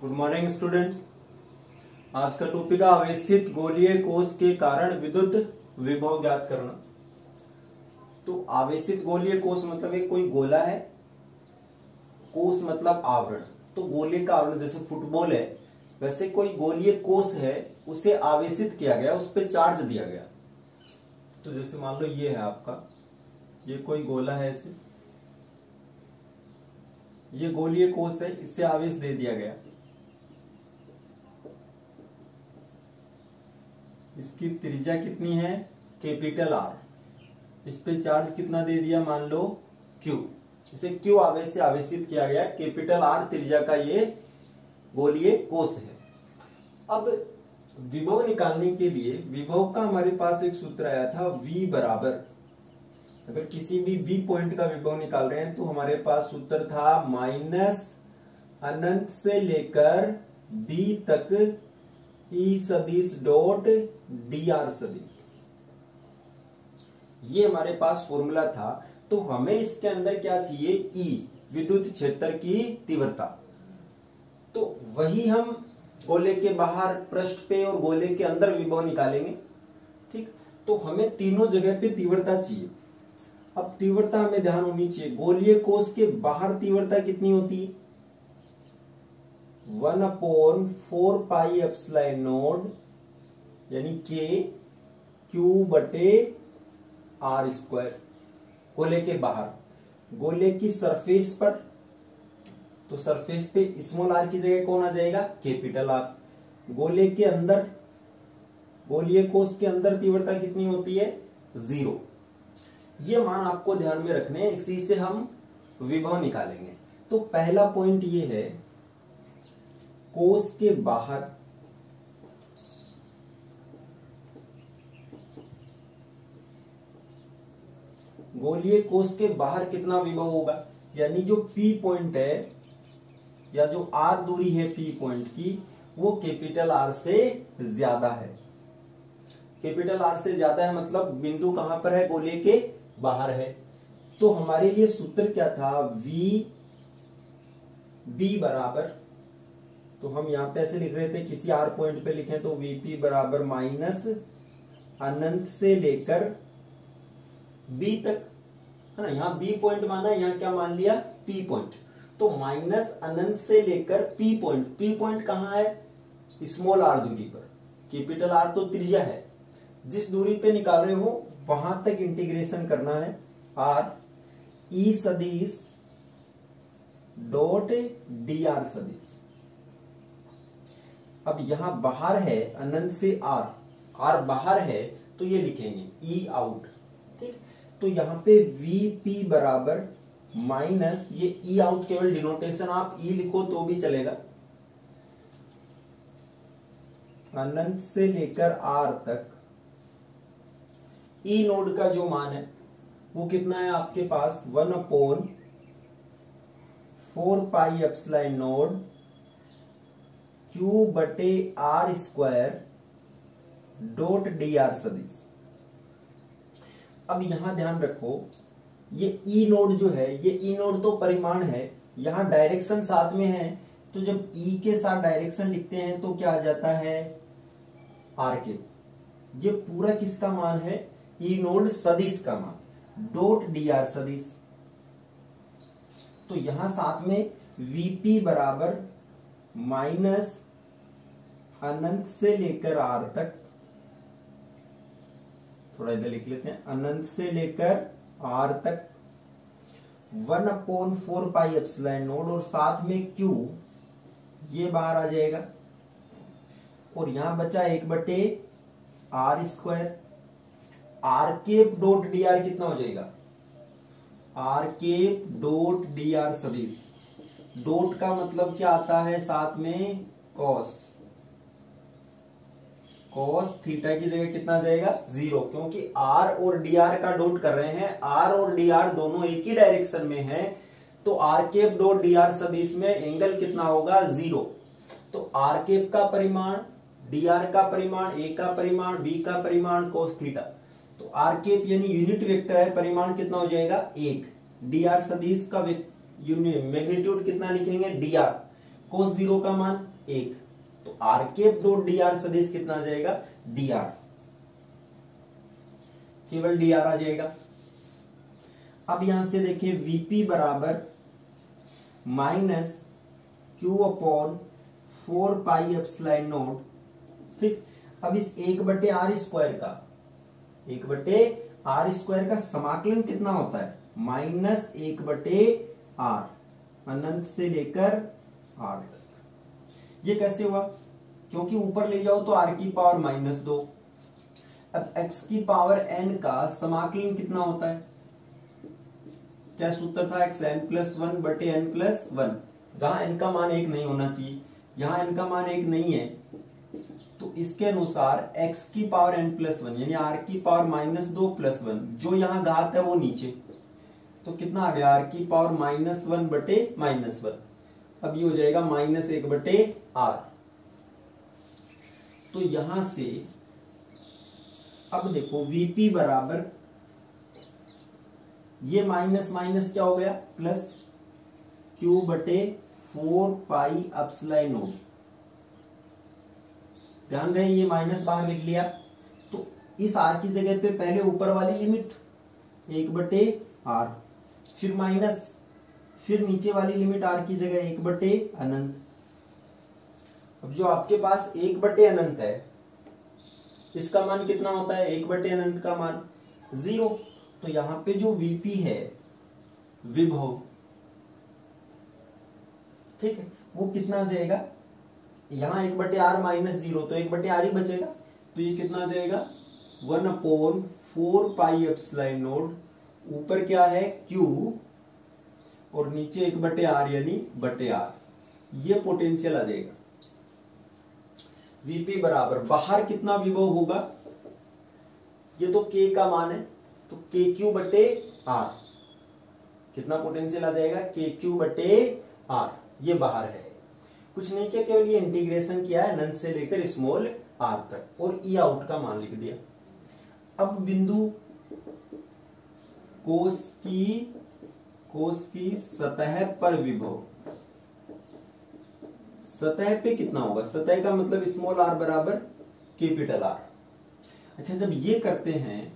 Good morning students. आज का topic है आवेशित गोलीय कोश के कारण विद्युत विभव ज्ञात करना। तो आवेशित गोलीय कोश मतलब एक कोई गोला है, कोश मतलब आवरण। तो गोले का आवरण जैसे फुटबॉल है, वैसे कोई गोलीय कोश है, उसे आवेशित किया गया, उस पर चार्ज दिया गया। तो जैसे मान लो ये है आपका, ये कोई गोला है, ऐसे ये गोलीय कोश है, इससे आवेश दे दिया गया। इसकी त्रिज्या कितनी है? Capital R. इस पे चार्ज कितना दे दिया? मान लो क्यू। इसे क्यू आवेश से आवेशित किया गया। कैपिटल आर त्रिज्या का ये गोलीय कोश है। अब विभव निकालने के लिए विभव का हमारे पास एक सूत्र आया था, V बराबर, अगर किसी भी V पॉइंट का विभव निकाल रहे हैं तो हमारे पास सूत्र था माइनस अनंत से लेकर B तक E सदिश डॉट dr सदिश। ये हमारे पास फॉर्मूला था। तो हमें इसके अंदर क्या चाहिए? E, विद्युत क्षेत्र की तीव्रता। तो वही हम गोले के बाहर पृष्ठ पे और गोले के अंदर विभव निकालेंगे। ठीक, तो हमें तीनों जगह पे तीव्रता चाहिए। अब तीव्रता हमें ध्यान होनी चाहिए, गोलीय कोश के बाहर तीव्रता कितनी होती है? 1/4 पाई एप्सिलॉन नॉट यानी के क्यू बटे आर स्क्वायर। गोले के बाहर, गोले की सरफेस पर, तो सरफेस पे स्मॉल आर की जगह कौन आ जाएगा? Capital R. गोले के अंदर, गोलीय कोश के अंदर तीव्रता कितनी होती है? 0। ये मान आपको ध्यान में रखने हैं, इसी से हम विभव निकालेंगे। तो पहला पॉइंट ये है, कोश के बाहर गोलीय कोश के बाहर कितना विभव होगा? यानी जो P पॉइंट है या जो R दूरी है P पॉइंट की, वो कैपिटल R से ज्यादा है। कैपिटल R से ज्यादा है मतलब बिंदु कहां पर है? गोले के बाहर है। तो हमारे लिए सूत्र क्या था? V बराबर, तो हम यहां पे ऐसे लिख रहे थे, किसी R पॉइंट पे लिखें तो VP बराबर माइनस अनंत से लेकर B तक, है ना। यहाँ B पॉइंट माना, यहाँ क्या मान लिया? P point. तो माइनस अनंत से लेकर P पॉइंट। P पॉइंट कहाँ है? स्मॉल r दूरी पर। कैपिटल R तो त्रिज्या है, जिस दूरी पे निकाल रहे हो वहां तक इंटीग्रेशन करना है। R E सदिश डॉट dr सदिश। अब यहां बाहर है अनंत से R बाहर है, तो ये लिखेंगे E आउट। ठीक, तो यहां पे VP बराबर माइनस, ये E आउट केवल डिनोटेशन, आप E लिखो तो भी चलेगा, अनंत से लेकर R तक E नोड का जो मान है वो कितना है आपके पास? 1/4 पाई एप्सिलॉन नॉट क्यू बटे आर स्क्वायर डॉट dr सदिश। अब यहां ध्यान रखो, ये E नोड जो है, ये E नोड तो परिमाण है, यहां डायरेक्शन साथ में है। तो जब E के साथ डायरेक्शन लिखते हैं तो क्या आ जाता है? R के। ये पूरा किसका मान है? E नोड सदिश का मान, डॉट dr सदिश। तो यहां साथ में VP बराबर माइनस अनंत से लेकर R तक, थोड़ा इधर लिख लेते हैं, अनंत से लेकर R तक 1/4 पाई एप्सिलॉन नॉट, और साथ में Q, ये बाहर आ जाएगा, और यहां बचा 1/r square. R cap dot dr कितना हो जाएगा? R केप डॉट dr सदिश। डॉट का मतलब क्या आता है? साथ में कॉस। कॉस थीटा की जगह कितना जाएगा? 0, क्योंकि R और dr का डॉट कर रहे हैं। R और dr दोनों एक ही डायरेक्शन में है, तो R केप डॉट dr सदिश में एंगल कितना होगा? 0। तो R केप का परिमाण, dr का परिमाण, A का परिमाण, B का परिमाण cos थीटा। तो R केप यानी यूनिट वेक्टर है, परिमाण कितना हो जाएगा? 1। dr सदिश का मैग्नीट्यूड कितना लिखेंगे? dr। कोस जीरो का मान 1, तो r cap dot d r सदिश कितना आ जाएगा, डी आर, केवल डी आर आ जाएगा। अब यहां से देखिए वीपी बराबर minus q upon 4 pi epsilon nought, ठीक। अब इस 1/r² का 1/r² का समाकलन कितना होता है, -1/r, अनंत से लेकर r तक। ये कैसे हुआ, क्योंकि ऊपर ले जाओ तो r की पावर -2। अब x की पावर n का समाकलन कितना होता है, क्या सूत्र था, xn+1/n+1, जहां n का मान 1 नहीं होना चाहिए, यहां n का मान 1 नहीं है, तो इसके अनुसार x की पावर n+1 यानी r की पावर -2 + 1, जो यहां घात है वो नीचे, तो कितना आ गया, r की पावर -1/-1। अब ये हो जाएगा -1/r। तो यहां से अब देखो Vp बराबर, ये माइनस माइनस क्या हो गया, plus Q/4 pi epsilon not. ध्यान रहे ये माइनस बाहर लिख लिया, तो इस r की जगह पे पहले ऊपर वाली लिमिट 1/r, फिर माइनस, फिर नीचे वाली लिमिट r की जगह 1/अनंत। अब जो आपके पास 1/अनंत है, इसका मान कितना होता है, 1/अनंत का मान 0। तो यहां पे जो Vp है, विभव, ठीक है, वो कितना आ जाएगा, यहां 1/r -0, तो 1/r ही बचेगा, तो ये कितना आ जाएगा, 1/4 पाई एप्सिलॉन नॉट, ऊपर क्या है Q और नीचे 1/r यानी बटे r, ये पोटेंशियल आ जाएगा। Vp बराबर, बाहर कितना विभव होगा, ये तो K का मान है, तो KQ/r, कितना पोटेंशियल आ जाएगा, KQ/r, ये बाहर है, कुछ नहीं किया, केवल ये इंटीग्रेशन किया है अनंत से लेकर स्मॉल r तक, और ई आउट का मान लिख दिया। अब बिंदु कोस की सतह पर विभव, सतह पे कितना होगा, सतह का मतलब स्मॉल r बराबर कैपिटल R। अच्छा, जब ये करते हैं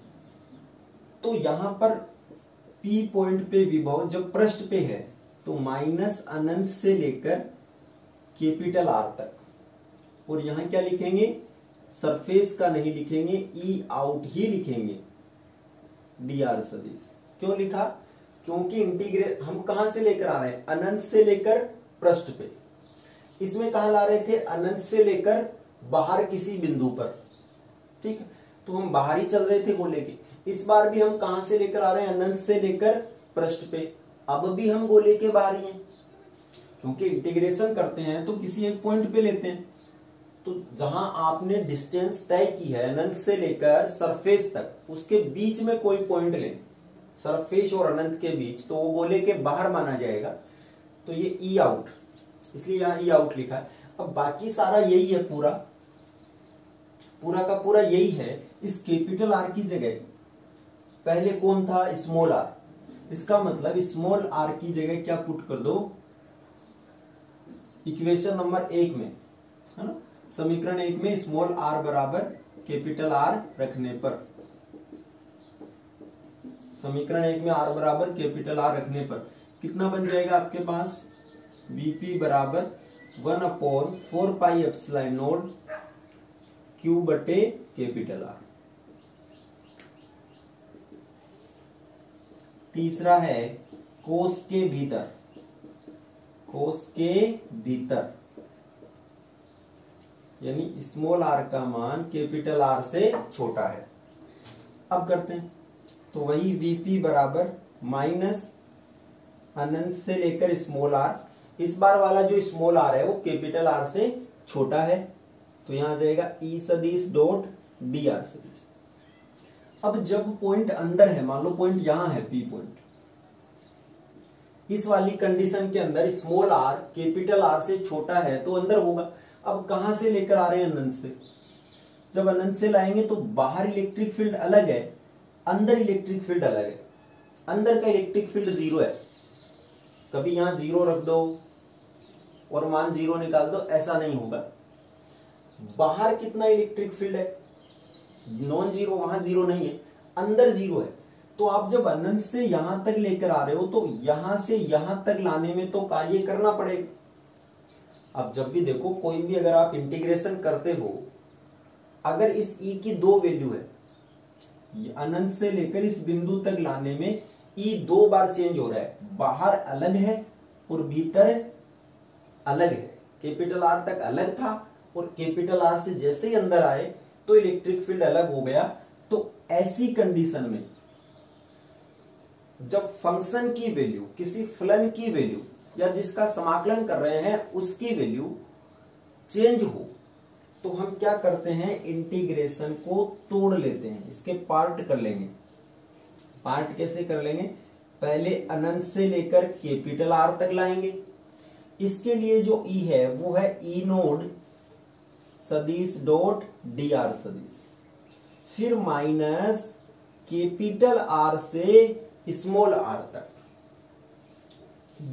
तो यहां पर P पॉइंट पे विभव जब पृष्ठ पे है तो माइनस अनंत से लेकर कैपिटल R तक, और यहां क्या लिखेंगे, सरफेस का नहीं लिखेंगे, ई आउट ही लिखेंगे, dr सदिश। क्यों लिखा, क्योंकि इंटीग्रेट हम कहां से लेकर आ रहे हैं, अनंत से लेकर पृष्ठ पे, इसमें कहां ला रहे थे, अनंत से लेकर बाहर किसी बिंदु पर, ठीक है, तो हम बाहर ही चल रहे थे गोले के। इस बार भी हम कहां से लेकर आ रहे हैं, अनंत से लेकर पृष्ठ पे, अब भी हम गोले के बाहर ही हैं, क्योंकि इंटीग्रेशन करते हैं तो किसी एक पॉइंट पे लेते हैं, तो जहां आपने डिस्टेंस तय की है अनंत से लेकर सरफेस तक, उसके बीच में कोई पॉइंट लें, सरफेस और अनंत के बीच, तो वो गोले के बाहर माना जाएगा, तो ये ई आउट, इसलिए यहां ई आउट लिखा है। अब बाकी सारा यही है, पूरा का पूरा यही है। इस कैपिटल R की जगह पहले कौन था, स्मॉल r, इसका मतलब स्मॉल r की जगह क्या पुट कर दो, इक्वेशन नंबर 1 में, है ना, समीकरण 1 में स्मॉल r बराबर कैपिटल R रखने पर, समीकरण 1 में r बराबर कैपिटल R रखने पर कितना बन जाएगा आपके पास, Vp बराबर 1/4 पाई एप्सिलॉन नॉट Q/कैपिटल R। तीसरा है कोस के भीतर, यानी स्मॉल r का मान कैपिटल R से छोटा है। अब करते हैं, तो वही Vp बराबर माइनस अनंत से लेकर स्मॉल r, इस बार वाला जो स्मॉल r है वो कैपिटल R से छोटा है, तो यहां आ जाएगा ई सदिश डॉट dr सदिश। अब जब पॉइंट अंदर है, मान लो पॉइंट यहां है P पॉइंट, इस वाली कंडीशन के अंदर स्मॉल r कैपिटल R से छोटा है तो अंदर होगा। अब कहां से लेकर आ रहे हैं, अनंत से, जब अनंत से लाएंगे तो बाहर इलेक्ट्रिक फील्ड अलग है, अंदर इलेक्ट्रिक फील्ड अलग है, अंदर का इलेक्ट्रिक फील्ड 0 है, कभी यहां 0 रख दो, और मान 0 निकाल दो, ऐसा नहीं होगा। बाहर कितना इलेक्ट्रिक फील्ड है, नॉन जीरो, वहां 0 नहीं है, अंदर 0 है। तो आप जब अनंत से यहां तक लेकर आ रहे हो तो यहां से यहां तक लाने में तो कार्य करना पड़ेगा। अब जब भी देखो, कोई भी अगर आप इंटीग्रेशन करते हो, अगर इस ई की 2 वैल्यू है, अनंत से लेकर इस बिंदु तक लाने में ई 2 बार चेंज हो रहा है, बाहर अलग है और भीतर अलग है। कैपिटल आर तक अलग था और कैपिटल आर से जैसे ही अंदर आए तो इलेक्ट्रिक फील्ड अलग हो गया। तो ऐसी कंडीशन में जब फंक्शन की वैल्यू, किसी फलन की वैल्यू या जिसका समाकलन कर रहे हैं उसकी वैल्यू चेंज हो, तो हम क्या करते हैं, इंटीग्रेशन को तोड़ लेते हैं, इसके पार्ट कर लेंगे। पार्ट कैसे कर लेंगे, पहले अनंत से लेकर कैपिटल आर तक लाएंगे। इसके लिए जो ई है वो है ई नोड सदिश डॉट डी आर सदिश, फिर माइनस कैपिटल आर से स्मॉल आर तक।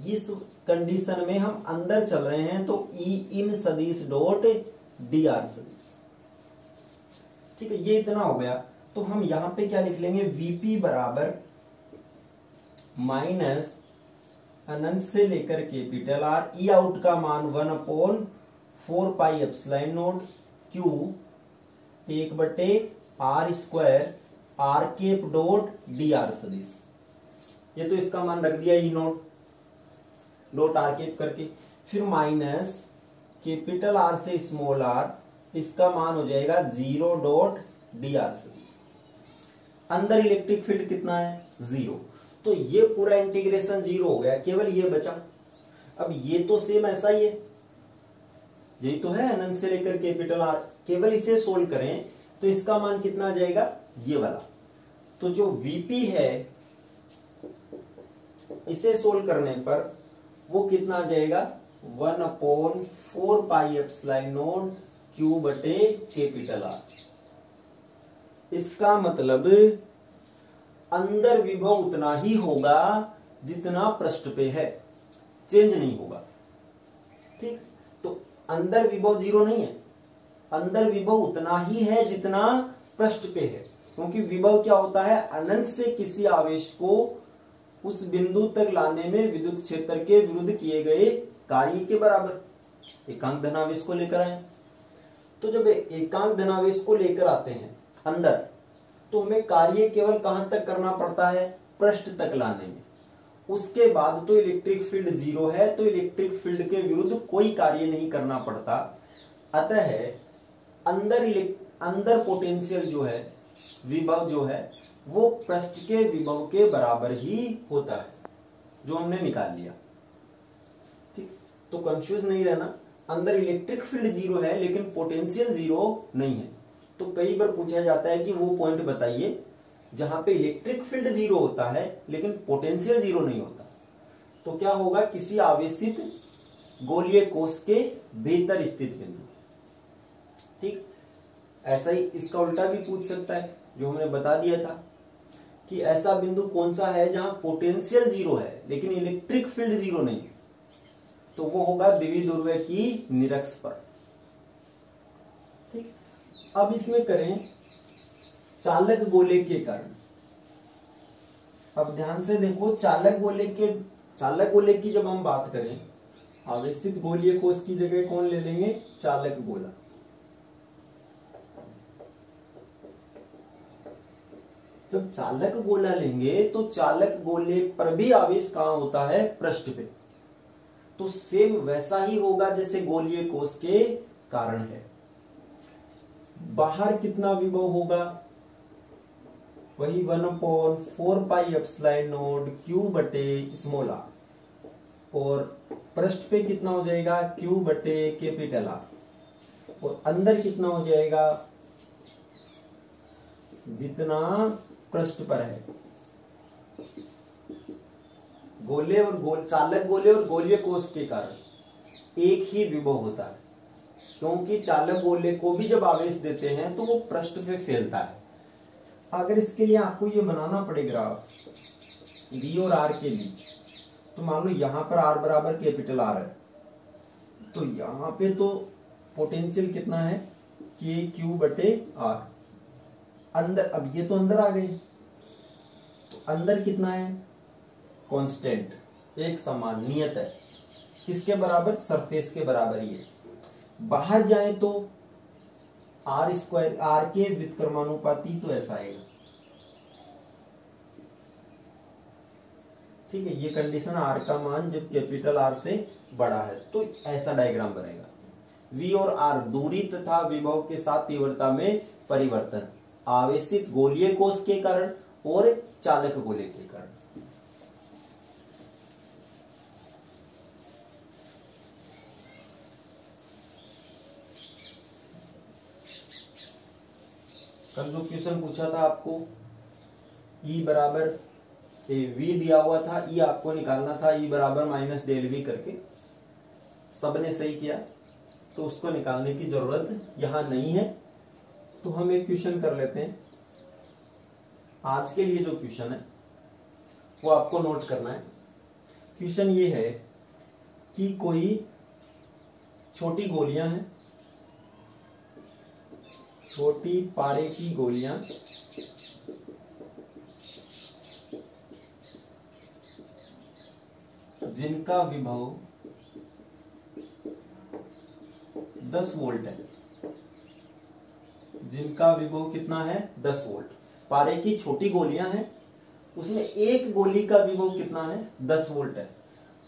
इस कंडीशन में हम अंदर चल रहे हैं तो ई इन सदिश डॉट डी आर सदिश। ठीक है, ये इतना हो गया। तो हम यहां पे क्या लिख लेंगे, वीपी बराबर माइनस अनंत से लेकर कैपिटल आर, ई आउट का मान 1/4 pi epsilon nought q 1/r² r cap dot d r सदिश। ये तो इसका मान रख दिया e nought dot r cap करके, फिर माइनस कैपिटल आर से स्मॉल आर, इसका मान हो जाएगा 0 डॉट डी आर सदिश। अंदर इलेक्ट्रिक फील्ड कितना है, 0। तो ये पूरा इंटीग्रेशन 0 हो गया, केवल ये बचा। अब ये तो सेम ऐसा ही है, यही तो है अनंत से लेकर कैपिटल आर। केवल इसे सोल्व करें तो इसका मान कितना आ जाएगा, ये वाला। तो जो वीपी है इसे सोल्व करने पर वो कितना आ जाएगा, 1/4 पाई एप्सिलॉन नोट क्यू बटे कैपिटल आर। इसका मतलब अंदर विभव उतना ही होगा जितना पृष्ठ पे है, चेंज नहीं होगा। ठीक, तो अंदर विभव 0 नहीं है, अंदर विभव उतना ही है जितना पृष्ठ पे है, क्योंकि विभव क्या होता है, अनंत से किसी आवेश को उस बिंदु तक लाने में विद्युत क्षेत्र के विरुद्ध किए गए कार्य के बराबर। एकांक धनावेश को लेकर आए, तो जब एकांक धनावेश को लेकर आते हैं अंदर, तो हमें कार्य केवल कहां तक करना पड़ता है, पृष्ठ तक लाने में। उसके बाद तो इलेक्ट्रिक फील्ड 0 है, तो इलेक्ट्रिक फील्ड के विरुद्ध कोई कार्य नहीं करना पड़ता। अतः अंदर पोटेंशियल जो है, विभव जो है, वो पृष्ठ के विभव के बराबर ही होता है, जो हमने निकाल लिया। ठीक, तो कंफ्यूज नहीं रहना। अंदर इलेक्ट्रिक फील्ड 0 है लेकिन पोटेंशियल 0 नहीं है। तो कई बार पूछा जाता है कि वो पॉइंट बताइए जहां पे इलेक्ट्रिक फील्ड 0 होता है लेकिन पोटेंशियल 0 नहीं होता। तो क्या होगा, किसी आवेशित गोलीय कोश के भीतर स्थित बिंदु। ठीक, ऐसा ही इसका उल्टा भी पूछ सकता है, जो हमने बता दिया था कि ऐसा बिंदु कौन सा है जहां पोटेंशियल 0 है लेकिन इलेक्ट्रिक फील्ड 0 नहीं है। तो वो होगा द्विध्रुव की निरक्ष पर। ठीक, अब इसमें करें चालक गोले के कारण। अब ध्यान से देखो, चालक गोले की जब हम बात करें, आवेशित गोलीय कोश की जगह कौन ले लेंगे, चालक गोला। जब चालक गोला लेंगे तो चालक गोले पर भी आवेश कहां होता है, पृष्ठ पे। तो सेम वैसा ही होगा जैसे गोलीय कोश के कारण है। बाहर कितना विभव होगा, वही 1/4 पाई एप्सिलॉन नोट क्यू बटे स्मॉल आर, और पृष्ठ पे कितना हो जाएगा, क्यू बटे कैपिटल आर, और अंदर कितना हो जाएगा, जितना पृष्ठ पर है। गोले और चालक गोले और गोलीय कोश के कारण एक ही विभव होता है, क्योंकि चालक गोले को भी जब आवेश देते हैं तो वो पृष्ठ पे फैलता है। अगर इसके लिए आपको ये बनाना पड़ेगा V और R के बीच, तो मान लो यहां पर R बराबर कैपिटल आर है, तो यहां पे तो पोटेंशियल कितना है, के क्यू बटे आर। अंदर, अब ये तो अंदर आ गई, तो अंदर कितना है, कांस्टेंट, एक समान नियत है, किसके बराबर, सरफेस के बराबर ही है। बाहर जाए तो आर स्क्वायर, आर के व्युत्क्रमानुपाती, तो ऐसा आएगा। ठीक है, ये कंडीशन आर का मान जब कैपिटल आर से बड़ा है तो ऐसा डायग्राम बनेगा। वी और आर दूरी तथा विभव के साथ तीव्रता में परिवर्तन, आवेशित गोलीय कोश के कारण और चालक गोले के कारण। कल जो क्वेश्चन पूछा था आपको, ई बराबर वी दिया हुआ था, ई आपको निकालना था, ई बराबर माइनस डेल वी करके, सबने सही किया, तो उसको निकालने की जरूरत यहां नहीं है। तो हम एक क्वेश्चन कर लेते हैं। आज के लिए जो क्वेश्चन है वो आपको नोट करना है। क्वेश्चन ये है कि कोई छोटी गोलियां हैं, छोटी पारे की गोलियां जिनका विभव 10 वोल्ट है, जिनका विभव कितना है, 10 वोल्ट। पारे की छोटी गोलियां हैं, उसमें एक गोली का विभव कितना है, 10 वोल्ट है।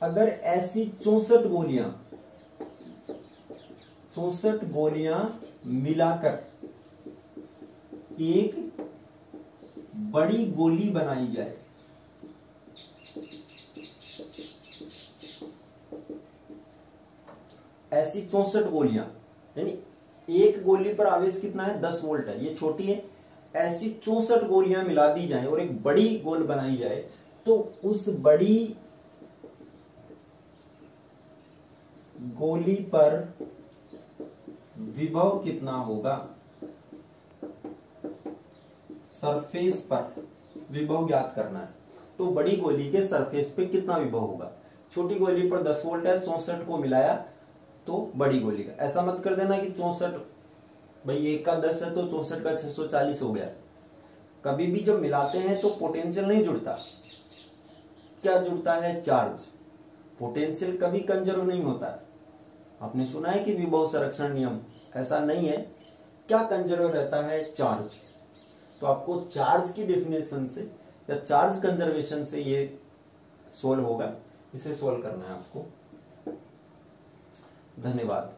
अगर ऐसी 64 गोलियां मिलाकर एक बड़ी गोली बनाई जाए, ऐसी 64 गोलियां, यानी एक गोली पर आवेश कितना है, 10 वोल्ट है, ये छोटी है, ऐसी 64 गोलियां मिला दी जाए और एक बड़ी गोल बनाई जाए, तो उस बड़ी गोली पर विभव कितना होगा, सरफेस पर विभव ज्ञात करना है। तो बड़ी गोली के सरफेस पे कितना विभव होगा, छोटी गोली पर 10 वोल्ट है, 64 को मिलाया तो बड़ी गोली का। ऐसा मत कर देना कि 64, भाई एक का 10 है तो 64 का 640 हो गया। कभी भी जब मिलाते हैं तो पोटेंशियल नहीं जुड़ता, क्या जुड़ता है, चार्ज। पोटेंशियल कभी कंजर्व नहीं होता। आपने सुना है कि विभव संरक्षण नियम, ऐसा नहीं है। क्या कंजर्व रहता है, चार्ज। तो आपको चार्ज की डेफिनेशन से या चार्ज कंजर्वेशन से ये सोल्व होगा, इसे सोल्व करना है आपको। धन्यवाद।